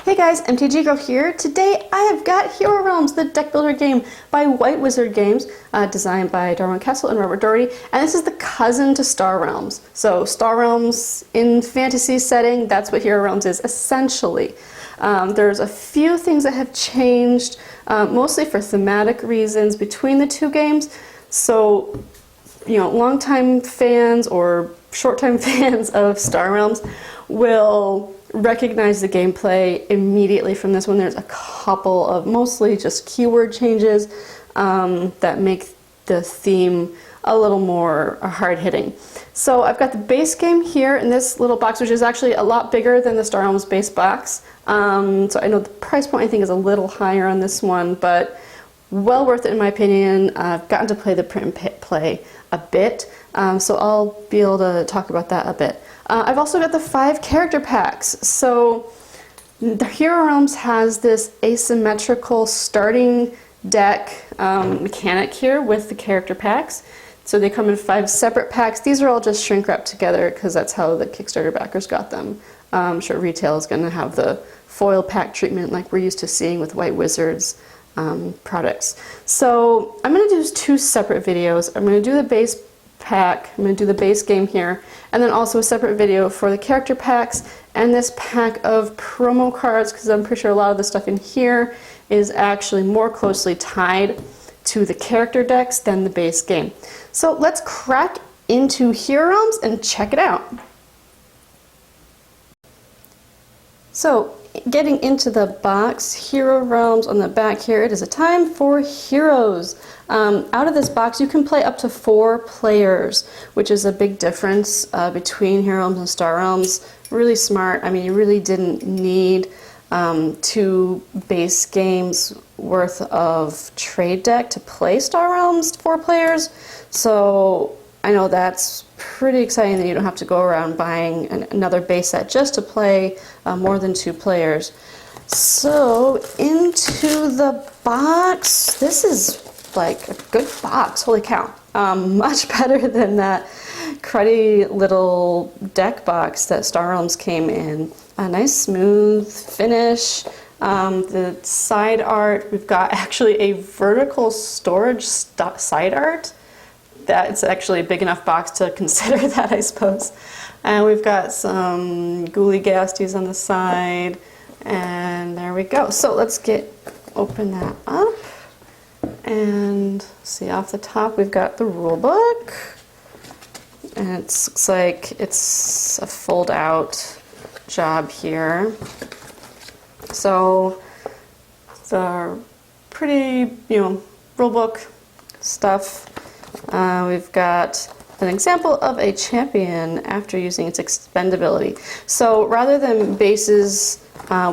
Hey guys, MTGirl here. Today I have got Hero Realms, the deck builder game by White Wizard Games, designed by Darwin Kessel and Robert Doherty, and this is the cousin to Star Realms. So Star Realms in fantasy setting, that's what Hero Realms is essentially. There's a few things that have changed, mostly for thematic reasons between the two games. So, you know, longtime fans or short-time fans of Star Realms will recognize the gameplay immediately from this one. There's a couple of mostly just keyword changes that make the theme a little more hard-hitting. So I've got the base game here in this little box, which is actually a lot bigger than the Star Realms base box. So I know the price point I think is a little higher on this one, but well worth it in my opinion. I've gotten to play the print and play a bit, so I'll be able to talk about that a bit. I've also got the 5 character packs. So the Hero Realms has this asymmetrical starting deck mechanic here with the character packs. So they come in 5 separate packs. These are all just shrink wrapped together because that's how the Kickstarter backers got them. I'm sure retail is going to have the foil pack treatment like we're used to seeing with White Wizards products. So I'm going to do 2 separate videos. I'm going to do the base pack, I'm going to do the base game here, and then also a separate video for the character packs and this pack of promo cards, because I'm pretty sure a lot of the stuff in here is actually more closely tied to the character decks than the base game. So let's crack into Hero Realms and check it out. So getting into the box, Hero Realms on the back here, it is a time for heroes. Out of this box you can play up to 4 players, which is a big difference between Hero Realms and Star Realms. Really smart. I mean, you really didn't need 2 base games worth of trade deck to play Star Realms 4 players. So I know that's pretty exciting that you don't have to go around buying another base set just to play more than 2 players. So into the box, this is like a good box, holy cow. Much better than that cruddy little deck box that Star Realms came in. A nice smooth finish. The side art, we've got actually a vertical storage side art. That's actually a big enough box to consider that, I suppose. And we've got some ghoulie ghasties on the side, and there we go. So let's open that up, and see off the top we've got the rulebook, and it looks like it's a fold-out job here. So the pretty, rulebook stuff. We've got an example of a champion after using its expendability. So rather than bases,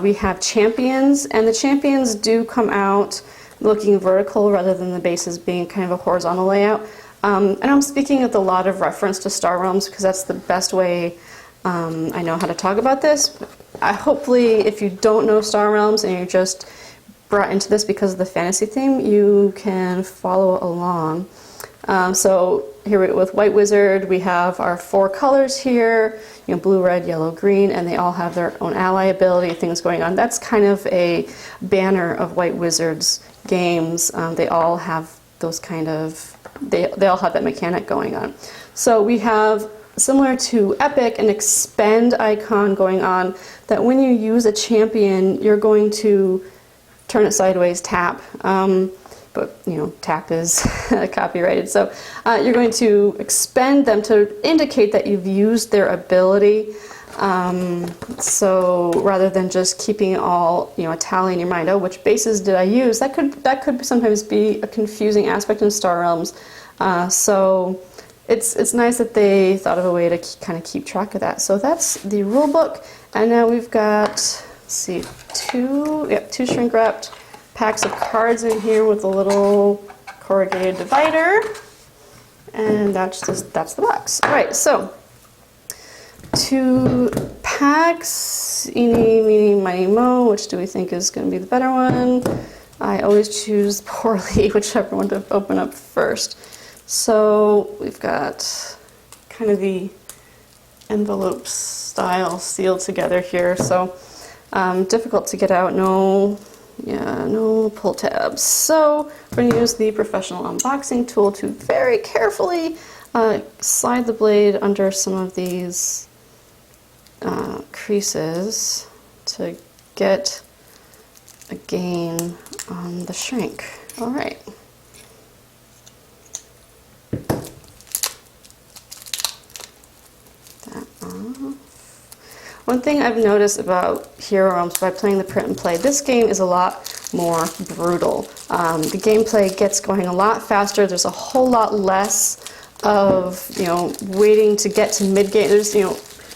we have champions, and the champions do come out looking vertical rather than the bases being kind of a horizontal layout. And I'm speaking with a lot of reference to Star Realms because that's the best way I know how to talk about this. Hopefully, if you don't know Star Realms and you're just brought into this because of the fantasy theme, you can follow along. So here with White Wizard, we have our 4 colors here, blue, red, yellow, green, and they all have their own ally ability, things going on. That's kind of a banner of White Wizard's games. They all have those kind of, they all have that mechanic going on. So we have, similar to Epic, an expend icon going on, that when you use a champion, you're going to turn it sideways, tap. But tap is copyrighted. So you're going to expend them to indicate that you've used their ability. So rather than just keeping all, a tally in your mind, oh, which bases did I use? That could sometimes be a confusing aspect in Star Realms. So it's nice that they thought of a way to kind of keep track of that. So that's the rule book, and now we've got, let's see, 2 shrink wrapped packs of cards in here with a little corrugated divider, and that's the box. All right, so 2 packs, eeny, meeny, miny, mo. Which do we think is going to be the better one? I always choose poorly, whichever one to open up first. So we've got kind of the envelope style sealed together here. So Difficult to get out, no pull tabs. So we're going to use the professional unboxing tool to very carefully slide the blade under some of these creases to get a gain on the shrink. All right. That off. One thing I've noticed about Hero Realms by playing the print and play, this game is a lot more brutal. The gameplay gets going a lot faster. There's a whole lot less of, waiting to get to mid-game. There's,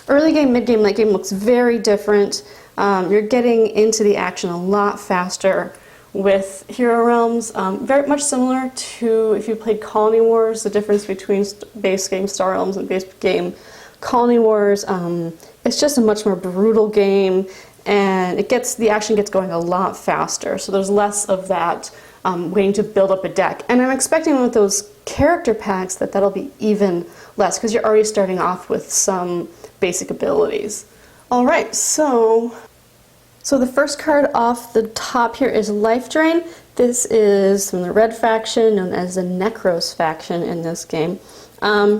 early game, mid-game, late game looks very different. You're getting into the action a lot faster with Hero Realms. Very much similar to if you played Colony Wars, the difference between base game Star Realms and base game Colony Wars. It's just a much more brutal game, and the action gets going a lot faster. So there's less of that waiting to build up a deck. And I'm expecting with those character packs that'll be even less, because you're already starting off with some basic abilities. All right, so the first card off the top here is Life Drain. This is from the red faction, known as the Necros faction in this game.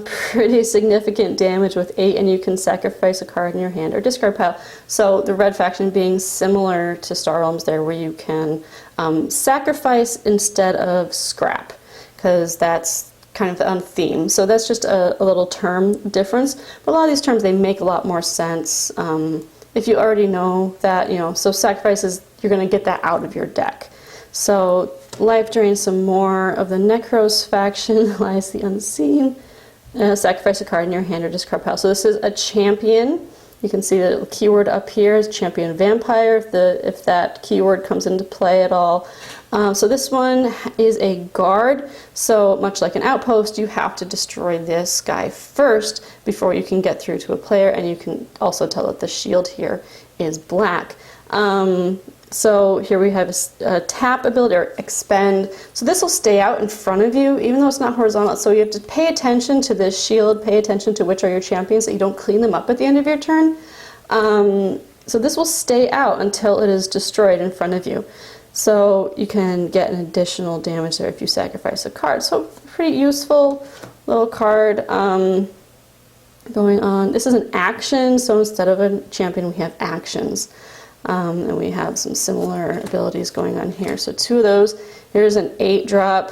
Pretty significant damage with 8, and you can sacrifice a card in your hand or discard pile. So the red faction being similar to Star Realms there, where you can sacrifice instead of scrap, because that's kind of on theme. So that's just a little term difference. But a lot of these terms, they make a lot more sense if you already know that, so sacrifices, you're going to get that out of your deck. So Life Drain, some more of the Necros faction, lies the unseen. Sacrifice a card in your hand or discard pile. So this is a champion. You can see the keyword up here is champion vampire, if that keyword comes into play at all. So this one is a guard. So much like an outpost, you have to destroy this guy first before you can get through to a player, and you can also tell that the shield here is black. So here we have a tap ability, or expend. So this will stay out in front of you, even though it's not horizontal. So you have to pay attention to this shield, pay attention to which are your champions, so you don't clean them up at the end of your turn. So this will stay out until it is destroyed in front of you. So you can get an additional damage there if you sacrifice a card. So pretty useful little card going on. This is an action, so instead of a champion, we have actions. And we have some similar abilities going on here. So 2 of those. Here's an 8-drop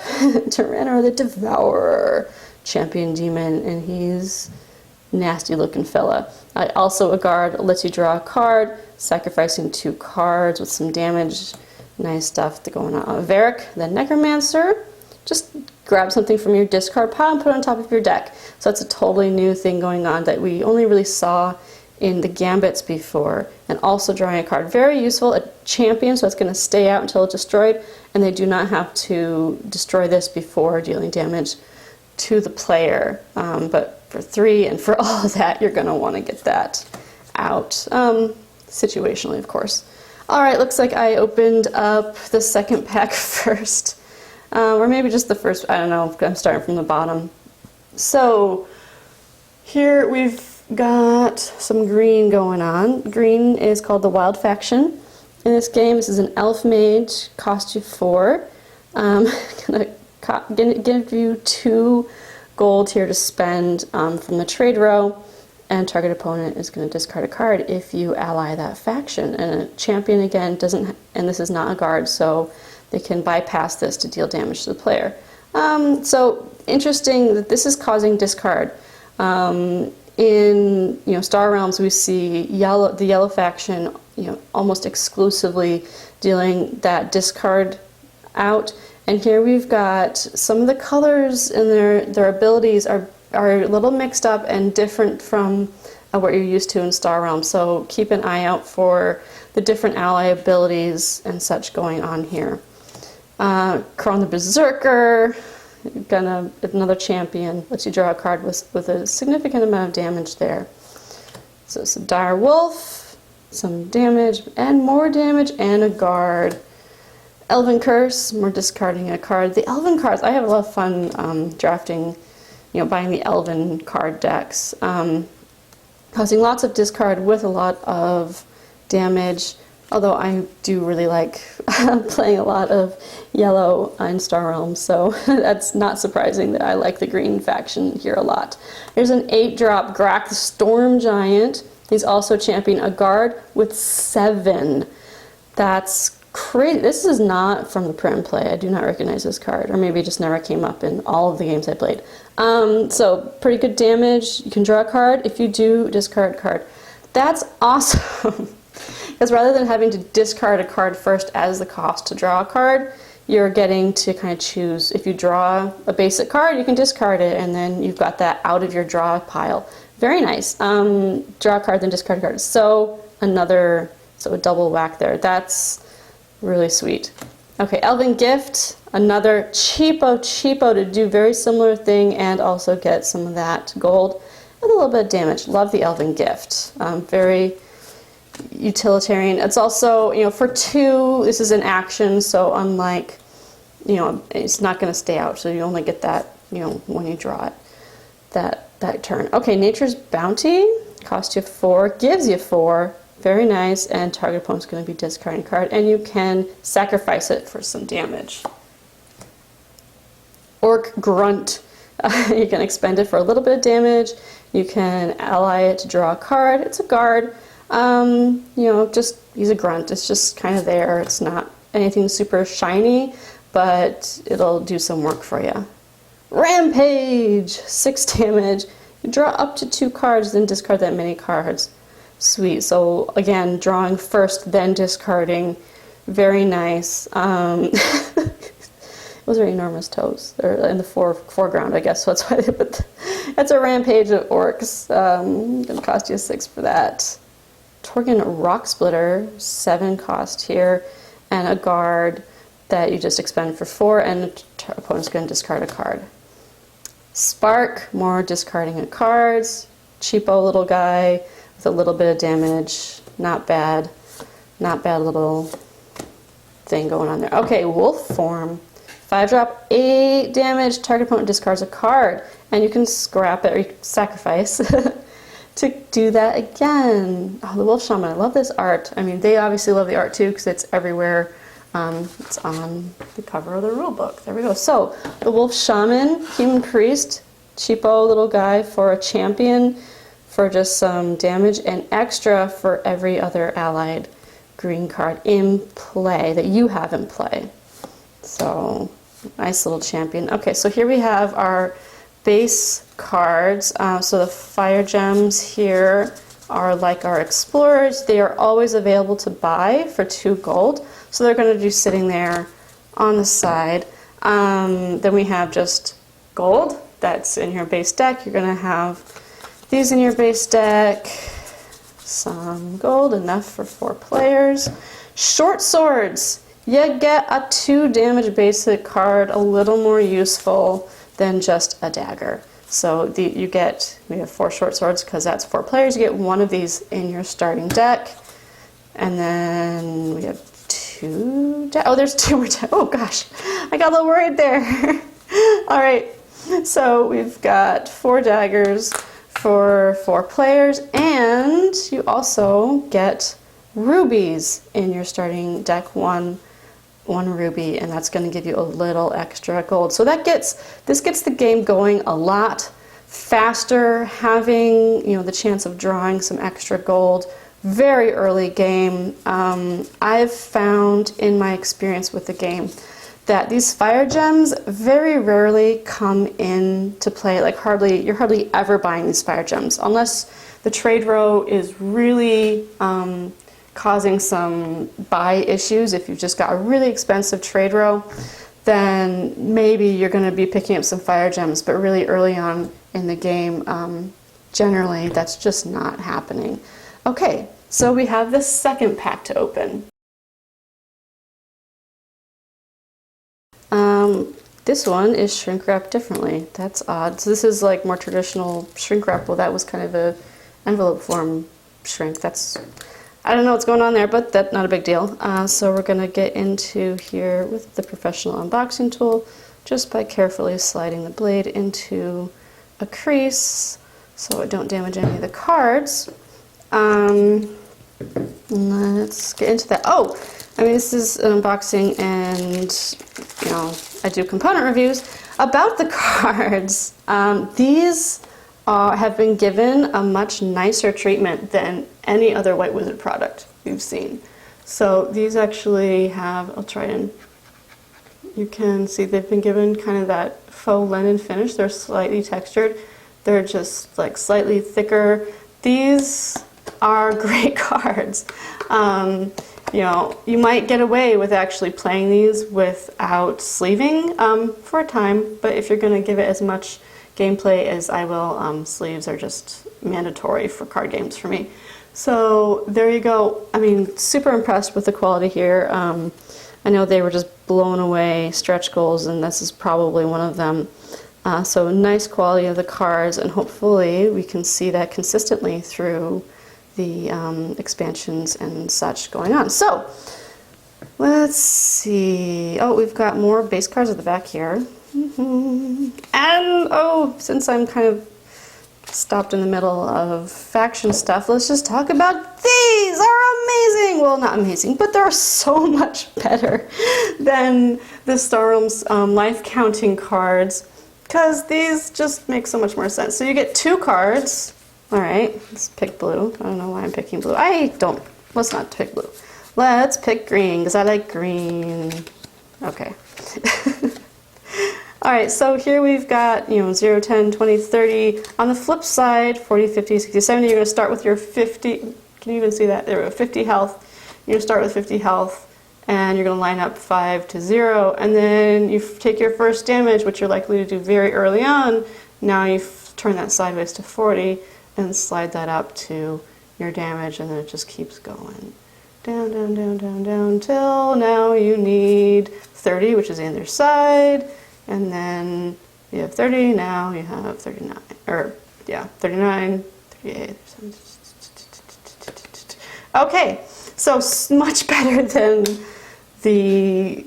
Tyrannor the Devourer, champion demon, and he's nasty looking fella. Also a guard, lets you draw a card, sacrificing 2 cards with some damage. Nice stuff going on. Varric the Necromancer, just grab something from your discard pile and put it on top of your deck. So that's a totally new thing going on that we only really saw in the Gambits before. And also drawing a card, very useful. A champion, so it's going to stay out until it's destroyed, and they do not have to destroy this before dealing damage to the player. But for 3 and for all of that, you're going to want to get that out, situationally, of course. All right, looks like I opened up the second pack first, or maybe just the first. I don't know, I'm starting from the bottom. So here we've got some green going on. Green is called the Wild Faction. In this game, this is an elf mage, cost you 4. Gonna give you 2 gold here to spend from the trade row, and target opponent is going to discard a card if you ally that faction. And a champion, again, doesn't, and this is not a guard, so they can bypass this to deal damage to the player. So interesting that this is causing discard. In Star Realms, we see the yellow faction almost exclusively dealing that discard out, and here we've got some of the colors and their abilities are a little mixed up and different from what you're used to in Star Realms. So keep an eye out for the different ally abilities and such going on here. Kron the Berserker. Another champion, lets you draw a card with a significant amount of damage there. So some Dire Wolf, some damage, and more damage, and a guard. Elven Curse, we're discarding a card. The Elven cards, I have a lot of fun drafting, buying the Elven card decks. Causing lots of discard with a lot of damage Although I do really like playing a lot of yellow in Star Realms, so that's not surprising that I like the green faction here a lot. Here's an 8-drop Grak the Storm Giant. He's also championing a guard with 7. That's crazy. This is not from the print and play. I do not recognize this card, or maybe it just never came up in all of the games I played. So pretty good damage. You can draw a card. If you do, discard a card. That's awesome. Because rather than having to discard a card first as the cost to draw a card, you're getting to kind of choose. If you draw a basic card, you can discard it, and then you've got that out of your draw pile. Very nice. Draw a card, then discard a card. So a double whack there. That's really sweet. Okay, Elven Gift, another cheapo to do very similar thing and also get some of that gold with a little bit of damage. Love the Elven Gift. Very utilitarian. It's also, for 2, this is an action, so unlike, it's not going to stay out, so you only get that, when you draw it, that turn. Okay, Nature's Bounty, costs you 4, gives you 4, very nice, and target opponent's going to be discarding a card, and you can sacrifice it for some damage. Orc Grunt, you can expend it for a little bit of damage, you can ally it to draw a card, it's a guard. Just he's a grunt. It's just kind of there. It's not anything super shiny, but it'll do some work for you. Rampage! 6 damage. You draw up to 2 cards, then discard that many cards. Sweet. So again, drawing first, then discarding. Very nice. Those are enormous toes. They're in the foreground, I guess. So that's why they put. That's a rampage of orcs. Gonna cost you 6 for that. Torgan Rock Splitter, 7 cost here, and a guard that you just expend for 4, and the opponent's going to discard a card. Spark, more discarding of cards. Cheapo little guy with a little bit of damage. Not bad. Not bad little thing going on there. Okay, Wolf Form. 5-drop, 8 damage. Target opponent discards a card, and you can scrap it or you can sacrifice to do that again. Oh, the Wolf Shaman, I love this art. I mean, they obviously love the art too because it's everywhere. It's on the cover of the rulebook. There we go. So, the Wolf Shaman, Human Priest, cheapo little guy for a champion for just some damage, and extra for every other allied green card in play that you have in play. So, nice little champion. Okay, so here we have our base cards. So the fire gems here are like our explorers. They are always available to buy for 2 gold. So they're going to be sitting there on the side. Then we have just gold that's in your base deck. You're going to have these in your base deck. Some gold, enough for 4 players. Short swords. You get a 2 damage basic card, a little more useful than just a dagger. So we have 4 short swords because that's 4 players. You get 1 of these in your starting deck. And then we have 2, there's 2 more. Oh gosh, I got a little worried there. All right, so we've got 4 daggers for 4 players, and you also get rubies in your starting deck. One ruby, and that's going to give you a little extra gold. So this gets the game going a lot faster, having the chance of drawing some extra gold very early game. I've found in my experience with the game that these fire gems very rarely come into play. Like you're hardly ever buying these fire gems unless the trade row is really causing some buy issues. If you've just got a really expensive trade row, then maybe you're going to be picking up some fire gems, but really early on in the game, generally that's just not happening. Okay, so we have the second pack to open. This one is shrink wrapped differently. That's odd. So this is like more traditional shrink wrap. Well, that was kind of a envelope form shrink. I don't know what's going on there, but that's not a big deal. So we're going to get into here with the professional unboxing tool just by carefully sliding the blade into a crease so it don't damage any of the cards. Let's get into that. Oh, I mean, this is an unboxing, and you know, I do component reviews about the cards. These have been given a much nicer treatment than any other White Wizard product we've seen. So these actually have, I'll try and, you can see they've been given kind of that faux linen finish. They're slightly textured. They're just like slightly thicker. These are great cards. You know, you might get away with actually playing these without sleeving for a time, but if you're going to give it as much gameplay as I will, sleeves are just mandatory for card games for me. So there you go. I mean, super impressed with the quality here. I know they were just blown away stretch goals, and this is probably one of them. So nice quality of the cards, and hopefully we can see that consistently through the expansions and such going on. So let's see. Oh, we've got more base cards at the back here. And oh, since I'm kind of stopped in the middle of faction stuff, let's just talk about these. Are amazing. Well, not amazing, but they're so much better than the Star Realms life counting cards, because these just make so much more sense. So you get 2 cards. All right, let's pick blue. I don't know why I'm picking blue. Let's not pick blue. Let's pick green, because I like green. Okay. All right, so here we've got, you know, 0, 10, 20, 30. On the flip side, 40, 50, 60, 70, you're going to start with your 50. Can you even see that? There we go, 50 health. You're going to start with 50 health, and you're going to line up 5 to 0. And then you take your first damage, which you're likely to do very early on. Now you turn that sideways to 40 and slide that up to your damage, and then it just keeps going. Down, down, down, down, down, till now you need 30, which is the other side. And then you have 30, now you have 39, or yeah, 39, 38. Okay, so much better than the,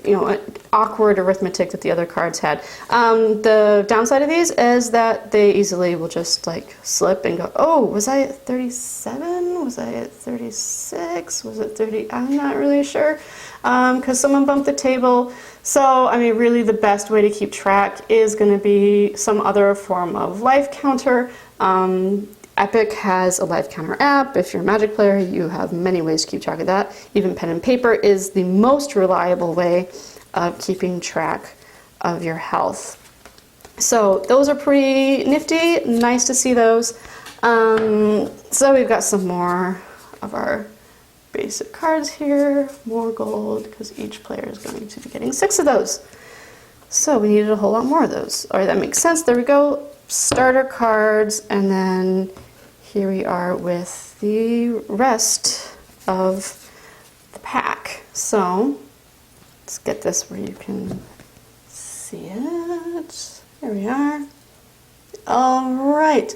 you know, awkward arithmetic that the other cards had. The downside of these is that they easily will just like slip and go, oh, was I at 37? Was I at 36? Was it 30? I'm not really sure, because someone bumped the table. So, I mean, really the best way to keep track is going to be some other form of life counter. Epic has a life counter app. If you're a Magic player, you have many ways to keep track of that. Even pen and paper is the most reliable way of keeping track of your health. So those are pretty nifty. Nice to see those. So we've got some more of our basic cards here. More gold, because each player is going to be getting 6 of those. So we needed a whole lot more of those. All right, that makes sense. There we go. Starter cards, and then here we are with the rest of the pack. So let's get this where you can see it. There we are. All right.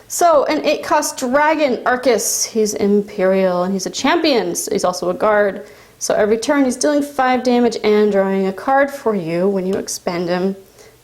So an 8-cost dragon, Arcus. He's Imperial and he's a champion. So he's also a guard. So every turn he's dealing 5 damage and drawing a card for you when you expend him.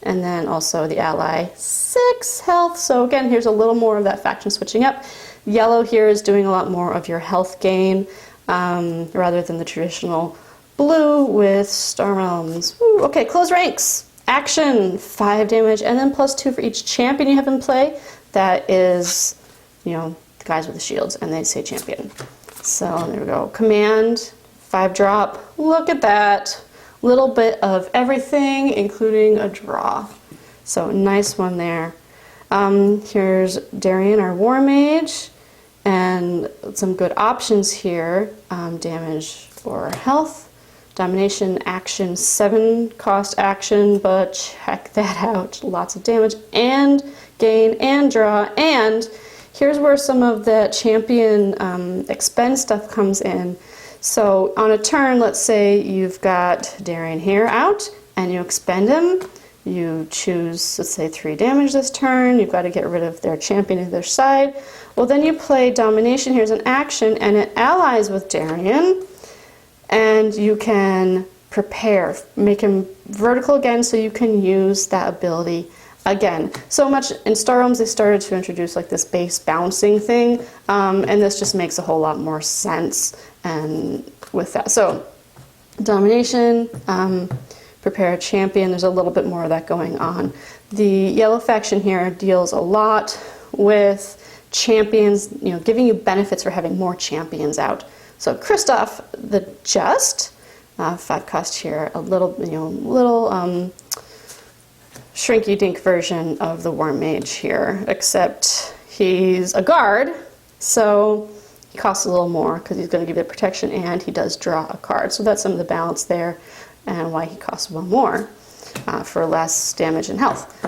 And then also the ally, 6 health. So again, here's a little more of that faction switching up. Yellow here is doing a lot more of your health gain rather than the traditional blue with Star Realms. Woo, okay, close ranks. Action, 5 damage, and then +2 for each champion you have in play. That is, you know, the guys with the shields, and they say champion. So there we go. Command, 5 drop. Look at that. Little bit of everything, including a draw. So nice one there. Here's Darian, our War Mage, and some good options here. Damage or health. Domination, action, 7-cost action, but check that out. Lots of damage and gain and draw. And here's where some of the champion expend stuff comes in. So on a turn, let's say you've got Darian here out and you expend him. You choose, let's say, 3 damage this turn. You've got to get rid of their champion to their side. Well, then you play Domination. Here's an action, and it allies with Darian. And you can prepare, make him vertical again so you can use that ability again, so much in Star Realms they started to introduce like this base bouncing thing, and this just makes a whole lot more sense. And with that, so domination, prepare a champion. There's a little bit more of that going on. The yellow faction here deals a lot with champions, you know, giving you benefits for having more champions out. So Kristoff the Just, 5 cost here, a little, you know, shrinky dink version of the War Mage here, except he's a guard, so he costs a little more because he's going to give you protection and he does draw a card. So that's some of the balance there and why he costs 1 more for less damage and health.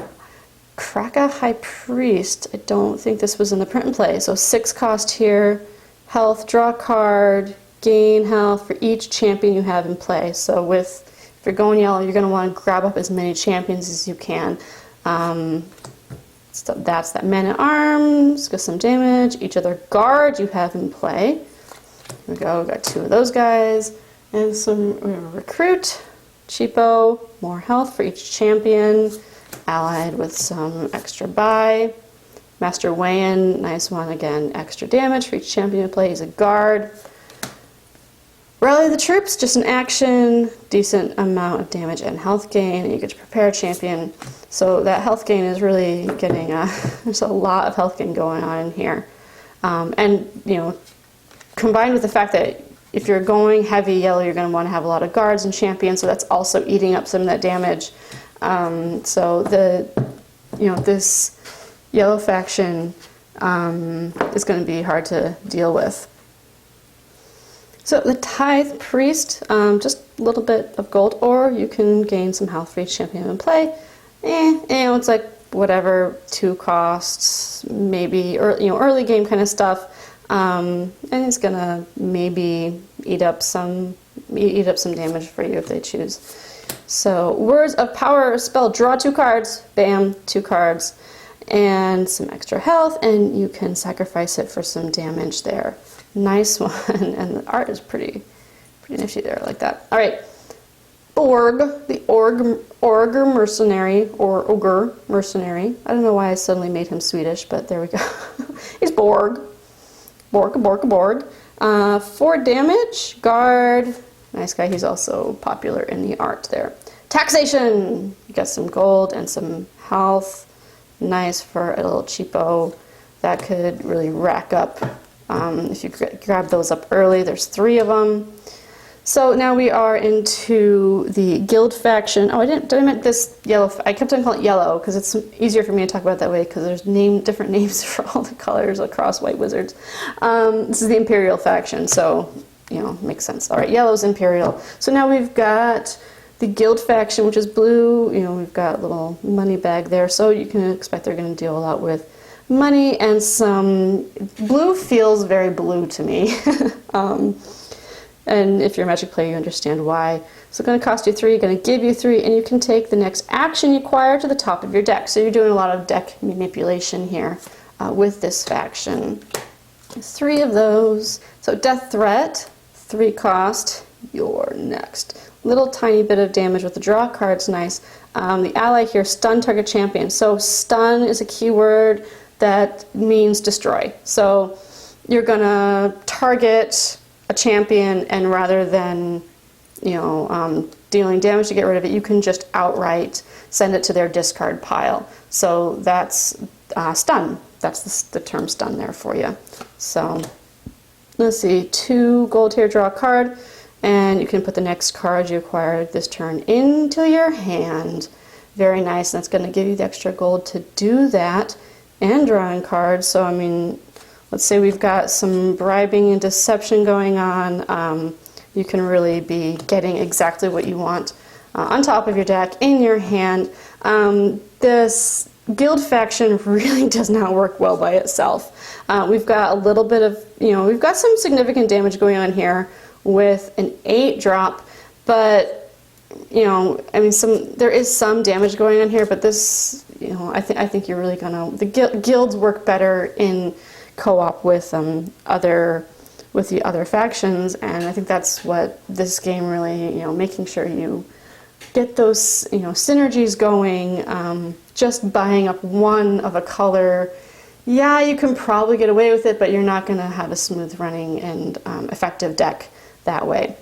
Kraka High Priest, I don't think this was in the print and play. So 6 cost here, health, draw a card, gain health for each champion you have in play. So if you're going yellow, you're going to want to grab up as many champions as you can. So that's that Man-at-Arms, get some damage. Each other guard you have in play. Here we go, got 2 of those guys. And some recruit, cheapo, more health for each champion, allied with some extra buy. Master Weigh-In, nice one again, extra damage for each champion in play. He's a guard. Rally the Troops, just an action, decent amount of damage and health gain, and you get to prepare a champion. So that health gain is really getting there's a lot of health gain going on in here. And, you know, combined with the fact that if you're going heavy yellow, you're going to want to have a lot of guards and champions, so that's also eating up some of that damage. So this yellow faction is going to be hard to deal with. So the Tithe Priest, just a little bit of gold, or you can gain some health for each champion in play. You know, it's like whatever, 2 costs, maybe, or you know, early game kind of stuff. And it's gonna maybe eat up some damage for you if they choose. So Words of Power spell, draw 2 cards, bam, 2 cards, and some extra health, and you can sacrifice it for some damage there. Nice one, and the art is pretty nifty there, I like that. All right, Borg, the Ogre Mercenary, or Ogre Mercenary. I don't know why I suddenly made him Swedish, but there we go. He's Borg. 4 damage, guard. Nice guy, he's also popular in the art there. Taxation, you got some gold and some health. Nice for a little cheapo. That could really rack up if you grab those up early. There's 3 of them. So now we are into the guild faction. Oh, did I meant this yellow? I kept on calling it yellow because it's easier for me to talk about it that way because there's different names for all the colors across White Wizards. This is the Imperial faction, so you know, makes sense. All right, yellow's Imperial. So now we've got the guild faction, which is blue. You know, we've got a little money bag there, so you can expect they're going to deal a lot with money and some blue. Feels very blue to me. And if you're a Magic player, you understand why. So it's going to cost you 3, going to give you 3, and you can take the next action you acquire to the top of your deck. So you're doing a lot of deck manipulation here with this faction. 3 of those. So Death Threat, 3 cost, you're next. Little tiny bit of damage with the draw card's nice. The ally here, stun target champion. So stun is a keyword that means destroy. So you're going to target a champion, and rather than, you know, dealing damage to get rid of it, you can just outright send it to their discard pile. So that's stun. That's the term stun there for you. So let's see, 2 gold here, draw a card, and you can put the next card you acquired this turn into your hand. Very nice. That's going to give you the extra gold to do that and drawing cards. So I mean, let's say we've got some bribing and deception going on. You can really be getting exactly what you want on top of your deck in your hand. This guild faction really does not work well by itself. We've got a little bit of, you know, we've got some significant damage going on here with an 8 drop, but you know, I mean, there is some damage going on here, but this, you know, I think you're really gonna, the guilds work better in co-op with the other factions, and I think that's what this game really, you know, making sure you get those, you know, synergies going. Just buying up one of a color, yeah, you can probably get away with it, but you're not going to have a smooth running and effective deck that way.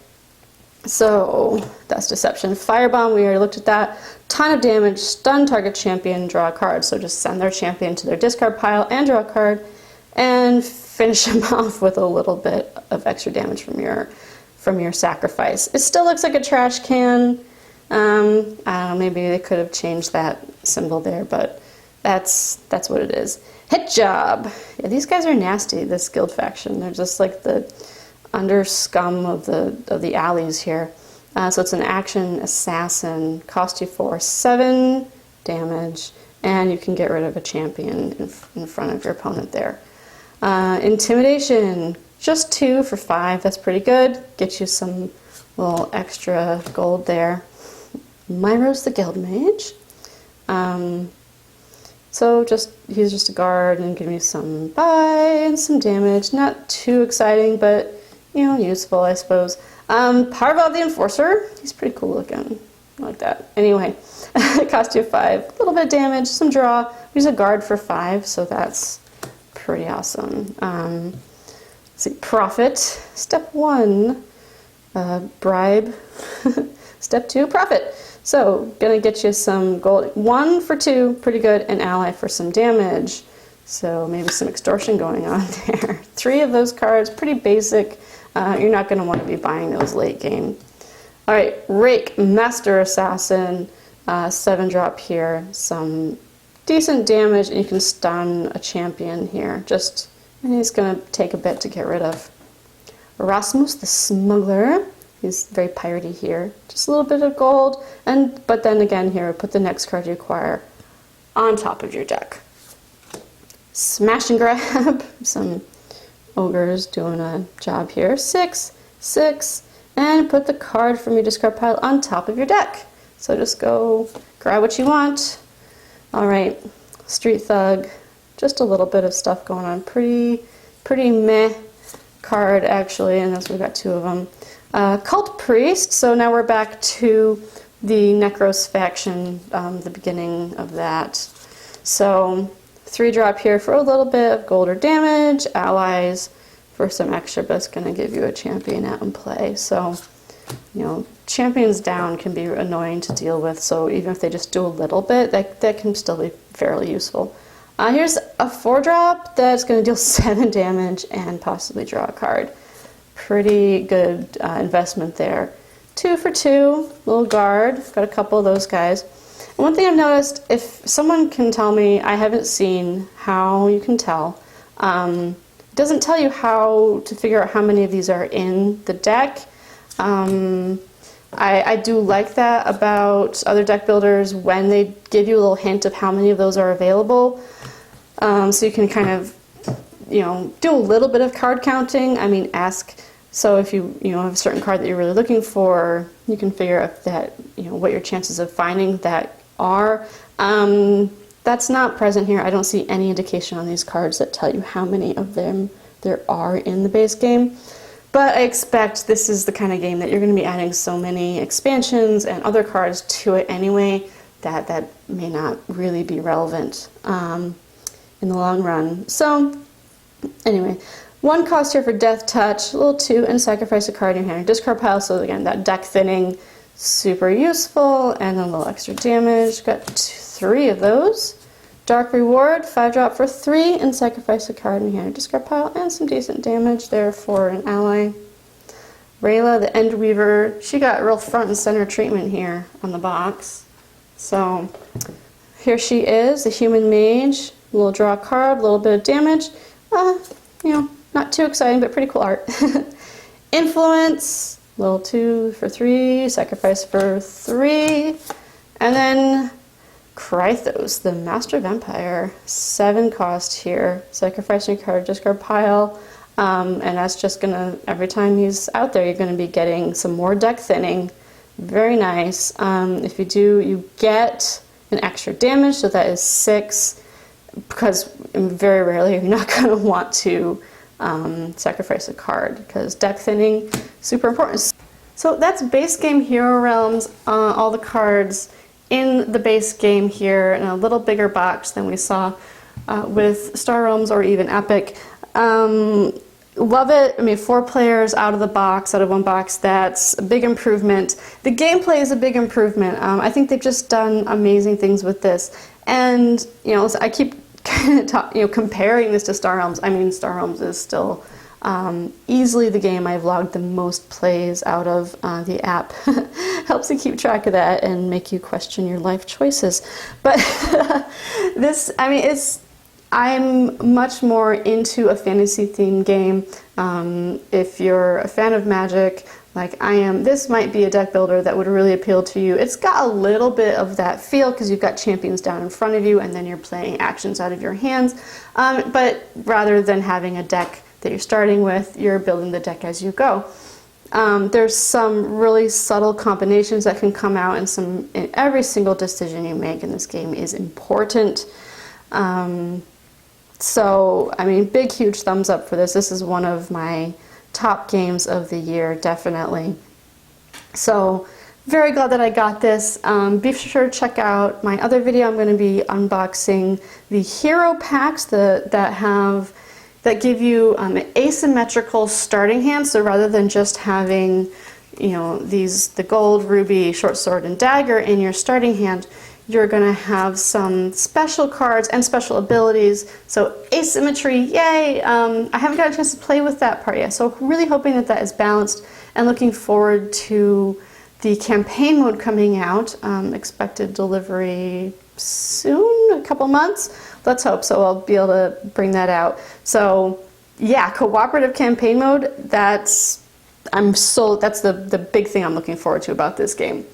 So that's Deception. Firebomb, we already looked at that. Ton of damage, stun target champion, draw a card. So just send their champion to their discard pile and draw a card, and finish them off with a little bit of extra damage from your sacrifice. It still looks like a trash can. I don't know, maybe they could have changed that symbol there, but that's what it is. Hit Job. Yeah, these guys are nasty, this guild faction. They're just like the under scum of the alleys here. So it's an action assassin, cost you 7 damage, and you can get rid of a champion in front of your opponent there. Intimidation, just 2 for 5, that's pretty good. Get you some little extra gold there. Myros the Guild Mage. So he's just a guard and give me some buy and some damage. Not too exciting, but you know, useful, I suppose. Parva the Enforcer, he's pretty cool looking, like that. Anyway, it cost you 5, a little bit of damage, some draw. He's a guard for 5, so that's pretty awesome. Let's see, Profit. Step 1, bribe. Step 2, profit. So, gonna get you some gold. 1 for 2, pretty good, and ally for some damage. So maybe some extortion going on there. 3 of those cards, pretty basic. You're not gonna want to be buying those late game. All right, Rake, Master Assassin, 7 drop here, some decent damage, and you can stun a champion here. And he's gonna take a bit to get rid of. Erasmus the Smuggler. He's very piratey here. Just a little bit of gold, but then again here, put the next card you acquire on top of your deck. Smash and Grab, some ogres doing a job here. 6, 6, and put the card from your discard pile on top of your deck. So just go grab what you want. All right, Street Thug, just a little bit of stuff going on. Pretty meh card actually, and we got 2 of them. Cult Priest, so now we're back to the Necros faction, the beginning of that. So 3 drop here for a little bit of gold or damage, allies for some extra, but it's going to give you a champion out in play. So, you know, champions down can be annoying to deal with, so even if they just do a little bit, that can still be fairly useful. Here's a 4 drop that's going to deal 7 damage and possibly draw a card. Pretty good investment there. 2 for 2, little guard, got a couple of those guys. And one thing I've noticed, if someone can tell me, I haven't seen how you can tell, it doesn't tell you how to figure out how many of these are in the deck. I do like that about other deck builders when they give you a little hint of how many of those are available. So you can kind of, you know, do a little bit of card counting. I mean, ask. So if you have a certain card that you're really looking for, you can figure out that, you know, what your chances of finding that are. That's not present here. I don't see any indication on these cards that tell you how many of them there are in the base game. But I expect this is the kind of game that you're going to be adding so many expansions and other cards to it anyway that may not really be relevant in the long run. So anyway, 1 cost here for Death Touch, a little 2, and sacrifice a card in your hand or discard pile. So again, that deck thinning, super useful, and a little extra damage. Got 3 of those. Dark Reward, 5 drop for 3, and sacrifice a card in your hand or discard pile, and some decent damage there for an ally. Rayla, the Endweaver, she got real front and center treatment here on the box. So here she is, a human mage. A little draw card, a little bit of damage. You know, not too exciting, but pretty cool art. Influence, little 2 for 3, sacrifice for 3, and then Krythos, the Master Vampire, 7 cost here, sacrificing a card, discard pile, and that's just gonna, every time he's out there, you're gonna be getting some more deck thinning. Very nice. If you do, you get an extra damage, so that is 6, because very rarely you're not gonna want to sacrifice a card, because deck thinning, super important. So that's base game Hero Realms, all the cards in the base game here in a little bigger box than we saw with Star Realms or even Epic. Love it. I mean, 4 players out of the box, out of one box, that's a big improvement. The gameplay is a big improvement. I think they've just done amazing things with this. And, you know, I keep kind of comparing this to Star Realms. I mean, Star Realms is still easily the game I've logged the most plays out of. The app helps you keep track of that and make you question your life choices. But this, I mean, I'm much more into a fantasy themed game. If you're a fan of Magic, like I am, this might be a deck builder that would really appeal to you. It's got a little bit of that feel because you've got champions down in front of you and then you're playing actions out of your hands. But rather than having a deck that you're starting with, you're building the deck as you go. There's some really subtle combinations that can come out, and every single decision you make in this game is important. So, I mean, big, huge thumbs up for this. This is one of my top games of the year, definitely. So, very glad that I got this. Be sure to check out my other video. I'm going to be unboxing the hero packs that give you an asymmetrical starting hand. So rather than just having, you know, the gold, ruby, short sword, and dagger in your starting hand, you're going to have some special cards and special abilities. So asymmetry, yay! I haven't got a chance to play with that part yet, so really hoping that that is balanced and looking forward to the campaign mode coming out. Expected delivery soon, a couple months. Let's hope so. I'll be able to bring that out. So yeah, cooperative campaign mode, that's the big thing I'm looking forward to about this game.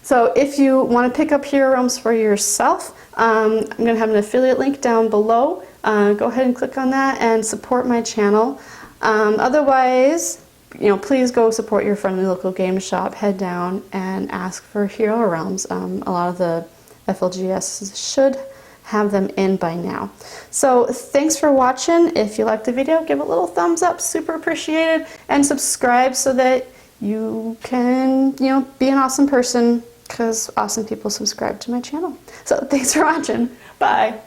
So if you want to pick up Hero Realms for yourself, I'm going to have an affiliate link down below. Go ahead and click on that and support my channel. Otherwise, you know, please go support your friendly local game shop. Head down and ask for Hero Realms. A lot of the FLGS should have them in by now. So thanks for watching. If you liked the video, give it a little thumbs up, super appreciated, and subscribe so that you can, you know, be an awesome person, because awesome people subscribe to my channel. So thanks for watching. Bye.